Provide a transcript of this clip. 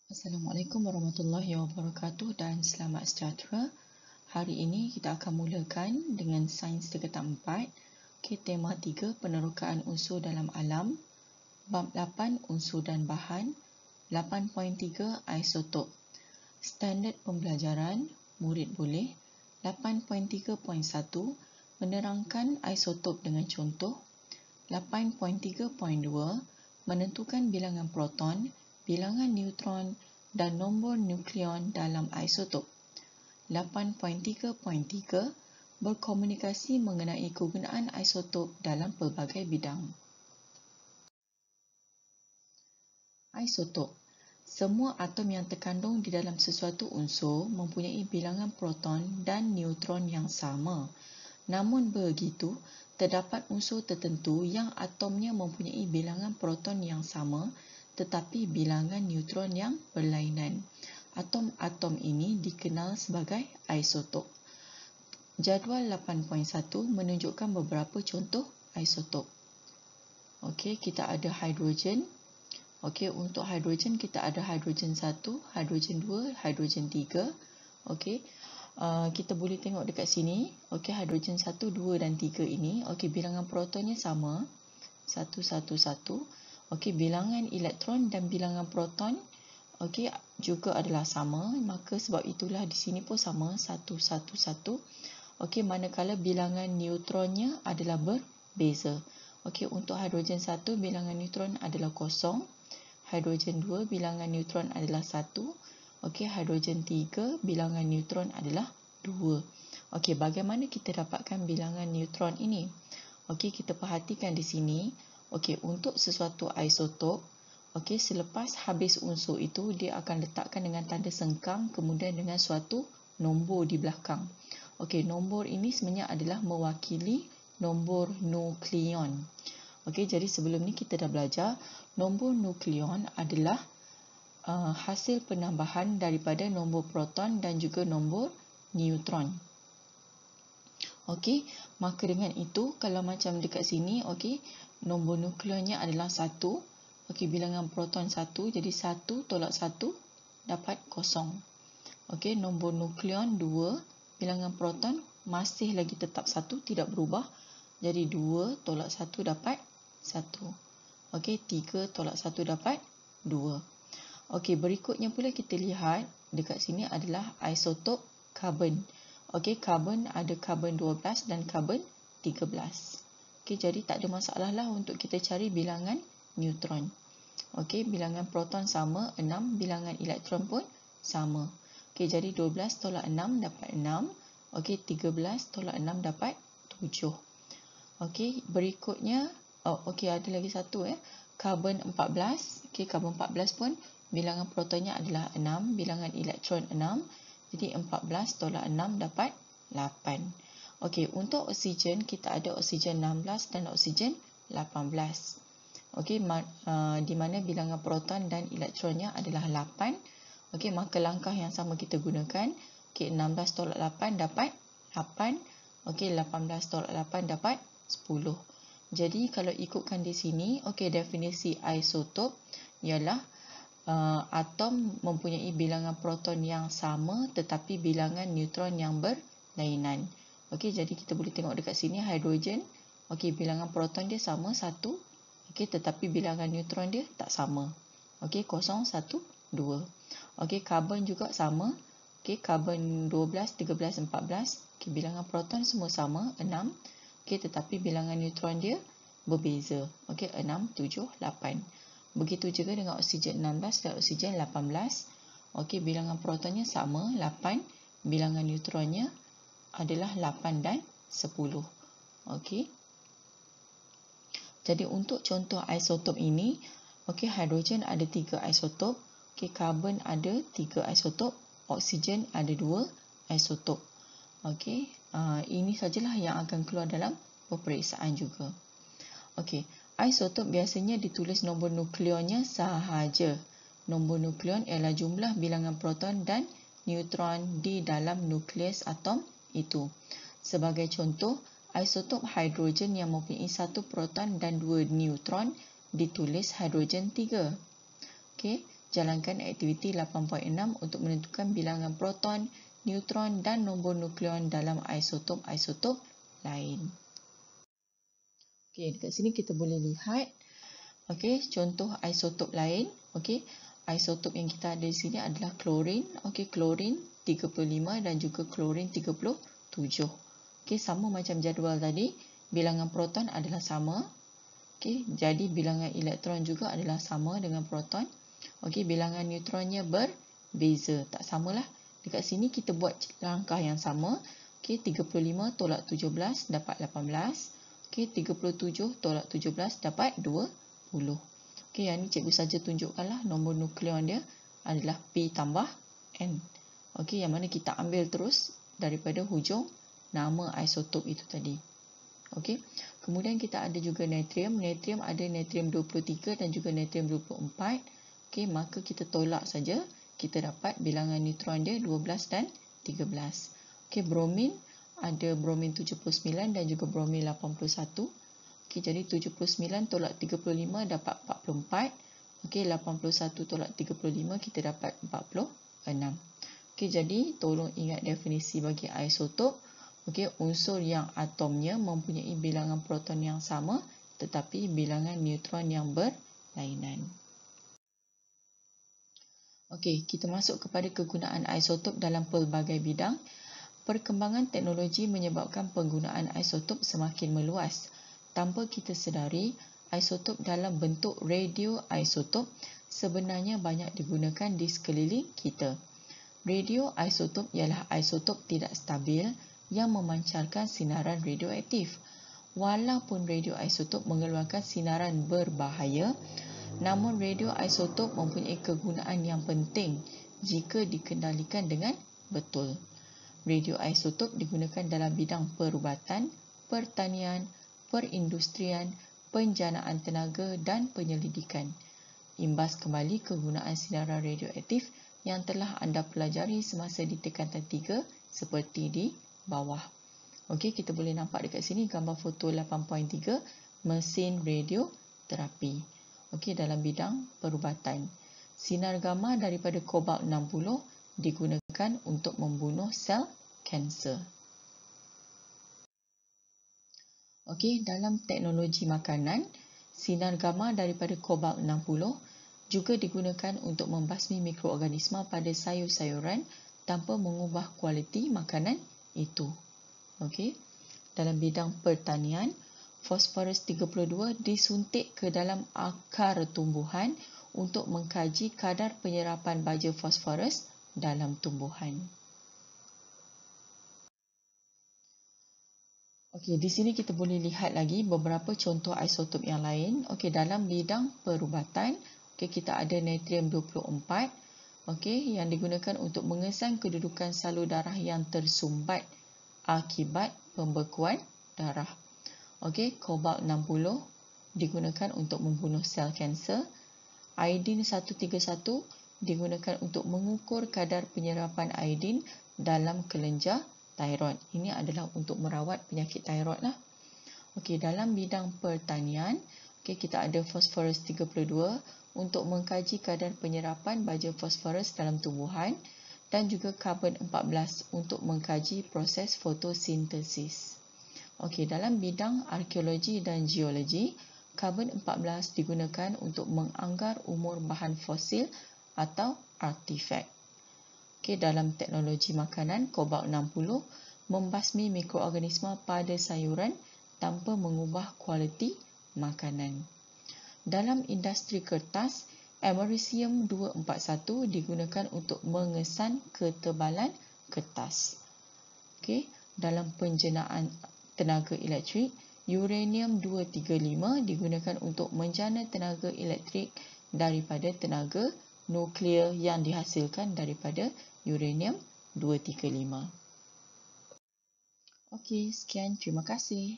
Assalamualaikum warahmatullahi wabarakatuh dan selamat sejahtera. Hari ini kita akan mulakan dengan sains tingkatan 4. Tema 3 penerokaan unsur dalam alam. Bab 8 unsur dan bahan. 8.3 isotop. Standard pembelajaran murid boleh. 8.3.1 menerangkan isotop dengan contoh. 8.3.2 menentukan bilangan proton, bilangan neutron dan nombor nukleon dalam isotop. 8.3.3 berkomunikasi mengenai kegunaan isotop dalam pelbagai bidang. Isotop. Semua atom yang terkandung di dalam sesuatu unsur mempunyai bilangan proton dan neutron yang sama. Namun begitu, terdapat unsur tertentu yang atomnya mempunyai bilangan proton yang sama tetapi bilangan neutron yang berlainan. Atom-atom ini dikenal sebagai isotop. Jadual 8.1 menunjukkan beberapa contoh isotop. Okey, kita ada hidrogen. Okey, untuk hidrogen kita ada hidrogen 1, hidrogen 2, hidrogen 3. Okey. Kita boleh tengok dekat sini. Okey, hidrogen 1, 2 dan 3 ini, okey, bilangan protonnya sama. 1, 1, 1. Okey, bilangan elektron dan bilangan proton okey juga adalah sama. Maka sebab itulah di sini pun sama, 1, 1, 1. Okey, manakala bilangan neutronnya adalah berbeza. Okey, untuk hidrogen 1 bilangan neutron adalah 0. Hidrogen 2 bilangan neutron adalah 1. Okey, hidrogen 3 bilangan neutron adalah 2. Okey, bagaimana kita dapatkan bilangan neutron ini? Okey, kita perhatikan di sini. Okey, untuk sesuatu isotop, okey, selepas habis unsur itu dia akan letakkan dengan tanda sengkang kemudian dengan suatu nombor di belakang. Okey, nombor ini sebenarnya adalah mewakili nombor nukleon. Okey, jadi sebelum ni kita dah belajar nombor nukleon adalah hasil penambahan daripada nombor proton dan juga nombor neutron. Okey, maka dengan itu kalau macam dekat sini, okey, nombor nukleonnya adalah 1. Okey, bilangan proton 1, jadi 1 tolak 1 dapat 0. Okey, nombor nukleon 2, bilangan proton masih lagi tetap 1, tidak berubah. Jadi 2 tolak 1 dapat 1. Okey, 3 tolak 1 dapat 2. Okey, berikutnya pula kita lihat dekat sini adalah isotop karbon. Okey, karbon ada karbon 12 dan karbon 13. Okey, jadi tak ada masalah lah untuk kita cari bilangan neutron. Okey, bilangan proton sama 6, bilangan elektron pun sama. Okey, jadi 12 tolak 6 dapat 6. Okey, 13 tolak 6 dapat 7. Okey, berikutnya okey, ada lagi satu karbon 14. Okey, karbon 14 pun bilangan protonnya adalah 6, bilangan elektron 6. Jadi 14 tolak 6 dapat 8. Okey, untuk oksigen kita ada oksigen 16 dan oksigen 18. Okey, di mana bilangan proton dan elektronnya adalah 8. Okey, maka langkah yang sama kita gunakan. Okey, 16 tolak 8 dapat 8. Okey, 18 tolak 8 dapat 10. Jadi kalau ikutkan di sini, okey, definisi isotop ialah atom mempunyai bilangan proton yang sama tetapi bilangan neutron yang berlainan. Okey, jadi kita boleh tengok dekat sini hidrogen. Okey, bilangan proton dia sama 1. Okey, tetapi bilangan neutron dia tak sama. Okey, 0, 1, 2. Okey, karbon juga sama. Okey, karbon 12, 13, 14. Okey, bilangan proton semua sama 6. Okey, tetapi bilangan neutron dia berbeza. Okey, 6, 7, 8. Begitu juga dengan oksigen 16 dan oksigen 18. Okey, bilangan protonnya sama 8, bilangan neutronnya adalah 8 dan 10. Okey. Jadi untuk contoh isotop ini, okey, hidrogen ada 3 isotop, okey, karbon ada 3 isotop, oksigen ada 2 isotop. Okey, ini sajalah yang akan keluar dalam peperiksaan juga. Okey, isotop biasanya ditulis nombor nukleonnya sahaja. Nombor nukleon ialah jumlah bilangan proton dan neutron di dalam nukleus atom itu. Sebagai contoh, isotop hidrogen yang mempunyai 1 proton dan 2 neutron ditulis hidrogen 3. Okey, jalankan aktiviti 8.6 untuk menentukan bilangan proton, neutron dan nombor nukleon dalam isotop-isotop lain. Okey, dekat sini kita boleh lihat contoh isotop lain. Isotop yang kita ada di sini adalah klorin. Klorin 35 dan juga klorin 37. Sama macam jadual tadi, bilangan proton adalah sama. Jadi bilangan elektron juga adalah sama dengan proton. Bilangan neutronnya berbeza, tak samalah. Dekat sini kita buat langkah yang sama. 35 tolak 17 dapat 18. 37 tolak 17 dapat 20. Yang ni cikgu saja tunjukkanlah nombor nukleon dia adalah P tambah N. Yang mana kita ambil terus daripada hujung nama isotop itu tadi. Kemudian kita ada juga natrium. Natrium ada natrium 23 dan juga natrium 24. Maka kita tolak saja. Kita dapat bilangan neutron dia 12 dan 13. Bromin ada bromin 79 dan juga bromin 81. Jadi 79 tolak 35 dapat 44. 81 tolak 35 kita dapat 46. Jadi tolong ingat definisi bagi isotop. Unsur yang atomnya mempunyai bilangan proton yang sama tetapi bilangan neutron yang berlainan. Kita masuk kepada kegunaan isotop dalam pelbagai bidang. Perkembangan teknologi menyebabkan penggunaan isotop semakin meluas. Tanpa kita sedari, isotop dalam bentuk radioisotop sebenarnya banyak digunakan di sekeliling kita. Radioisotop ialah isotop tidak stabil yang memancarkan sinaran radioaktif. Walaupun radioisotop mengeluarkan sinaran berbahaya, namun radioisotop mempunyai kegunaan yang penting jika dikendalikan dengan betul. Radioisotop digunakan dalam bidang perubatan, pertanian, perindustrian, penjanaan tenaga dan penyelidikan. Imbas kembali kegunaan sinaran radioaktif yang telah anda pelajari semasa di tingkatan 3 seperti di bawah. Kita boleh nampak dekat sini gambar foto 8.3 mesin radioterapi. Dalam bidang perubatan. Sinar gamma daripada kobalt 60 digunakan untuk membunuh sel kanser. Dalam teknologi makanan, sinar gamma daripada kobalt 60 juga digunakan untuk membasmi mikroorganisma pada sayur-sayuran tanpa mengubah kualiti makanan itu. Dalam bidang pertanian, fosforus 32 disuntik ke dalam akar tumbuhan untuk mengkaji kadar penyerapan baja fosforus dalam tumbuhan. Di sini kita boleh lihat lagi beberapa contoh isotop yang lain. Dalam bidang perubatan, kita ada natrium 24 yang digunakan untuk mengesan kedudukan salur darah yang tersumbat akibat pembekuan darah. Kobalt 60 digunakan untuk membunuh sel kanser. Iodin 131 digunakan untuk mengukur kadar penyerapan iodin dalam kelenjar thyroid. Ini adalah untuk merawat penyakit thyroid lah. Dalam bidang pertanian, kita ada fosforus 32 untuk mengkaji kadar penyerapan baja fosforus dalam tumbuhan dan juga karbon 14 untuk mengkaji proses fotosintesis. Dalam bidang arkeologi dan geologi, karbon 14 digunakan untuk menganggar umur bahan fosil atau artifak. Dalam teknologi makanan, kobalt 60 membasmi mikroorganisma pada sayuran tanpa mengubah kualiti makanan. Dalam industri kertas, americium 241 digunakan untuk mengesan ketebalan kertas. Dalam penjenaan tenaga elektrik, uranium 235 digunakan untuk menjana tenaga elektrik daripada tenaga nuklear yang dihasilkan daripada uranium 235. Sekian, terima kasih.